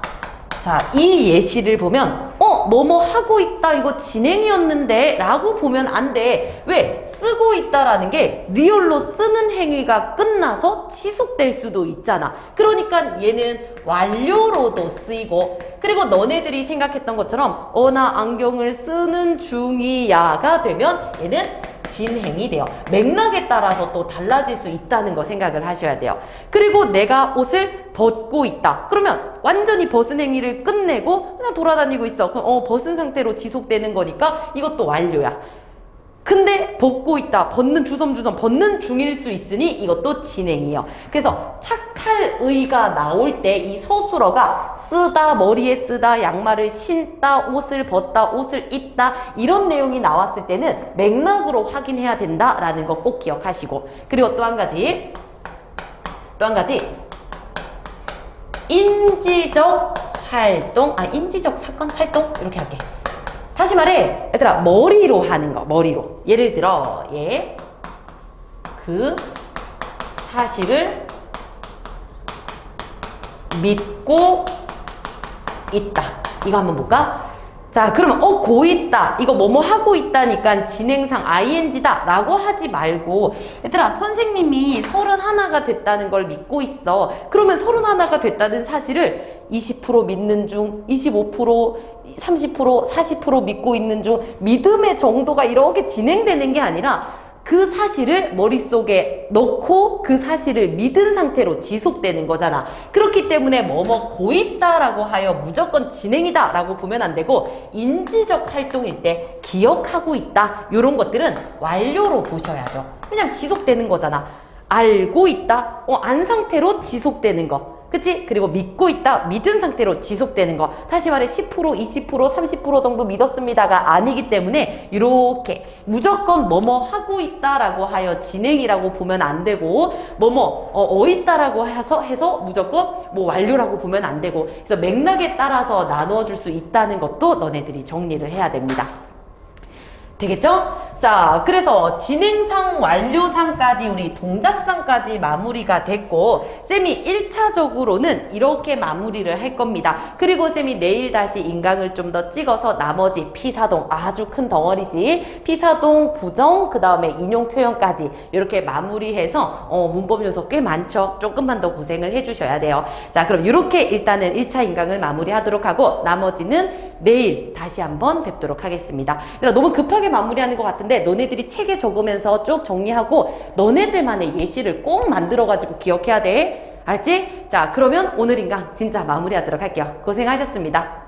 자, 이 예시를 보면 뭐뭐 하고 있다 이거 진행이었는데 라고 보면 안 돼. 왜? 쓰고 있다라는 게 리얼로 쓰는 행위가 끝나서 지속될 수도 있잖아. 그러니까 얘는 완료로도 쓰이고, 그리고 너네들이 생각했던 것처럼 나 안경을 쓰는 중이야가 되면 얘는 진행이 돼요. 맥락에 따라서 또 달라질 수 있다는 거 생각을 하셔야 돼요. 그리고 내가 옷을 벗고 있다. 그러면 완전히 벗은 행위를 끝내고 그냥 돌아다니고 있어. 그럼 벗은 상태로 지속되는 거니까 이것도 완료야. 근데 벗고 있다. 벗는 주섬주섬 벗는 중일 수 있으니 이것도 진행이에요. 그래서 착할 의가 나올 때 이 서술어가 쓰다, 머리에 쓰다, 양말을 신다, 옷을 벗다, 옷을 입다 이런 내용이 나왔을 때는 맥락으로 확인해야 된다라는 거 꼭 기억하시고, 그리고 또 한 가지 인지적 활동, 인지적 사건 활동 이렇게 할게. 다시 말해, 얘들아, 머리로 하는 거, 머리로. 예를 들어, 그 사실을 믿고 있다. 이거 한번 볼까? 자, 그러면 고 있다. 이거 뭐뭐 하고 있다니까 진행상 ing다 라고 하지 말고, 얘들아, 선생님이 31가 됐다는 걸 믿고 있어. 그러면 31가 됐다는 사실을 20% 믿는 중, 25%, 30%, 40% 믿고 있는 중, 믿음의 정도가 이렇게 진행되는 게 아니라 그 사실을 머릿속에 넣고 그 사실을 믿은 상태로 지속되는 거잖아. 그렇기 때문에 뭐뭐 고 있다라고 하여 무조건 진행이다 라고 보면 안 되고, 인지적 활동일 때 기억하고 있다 이런 것들은 완료로 보셔야죠. 왜냐면 지속되는 거잖아. 알고 있다, 안 상태로 지속되는 거, 그치? 그리고 믿고 있다, 믿은 상태로 지속되는 거. 다시 말해 10%, 20%, 30% 정도 믿었습니다가 아니기 때문에 이렇게 무조건 뭐뭐 하고 있다라고 하여 진행이라고 보면 안 되고, 뭐뭐 있다라고 해서 무조건 뭐 완료라고 보면 안 되고, 그래서 맥락에 따라서 나누어 줄 수 있다는 것도 너네들이 정리를 해야 됩니다. 되겠죠? 자, 그래서 진행상, 완료상까지 우리 동작상까지 마무리가 됐고, 쌤이 1차적으로는 이렇게 마무리를 할 겁니다. 그리고 쌤이 내일 다시 인강을 좀 더 찍어서 나머지 피사동, 아주 큰 덩어리지, 피사동, 부정, 그 다음에 인용 표현까지 이렇게 마무리해서 문법 요소 꽤 많죠? 조금만 더 고생을 해주셔야 돼요. 자, 그럼 이렇게 일단은 1차 인강을 마무리하도록 하고, 나머지는 내일 다시 한번 뵙도록 하겠습니다. 너무 급하게 마무리하는 것 같은데 너네들이 책에 적으면서 쭉 정리하고 너네들만의 예시를 꼭 만들어가지고 기억해야 돼. 알지? 자, 그러면 오늘 인강 진짜 마무리하도록 할게요. 고생하셨습니다.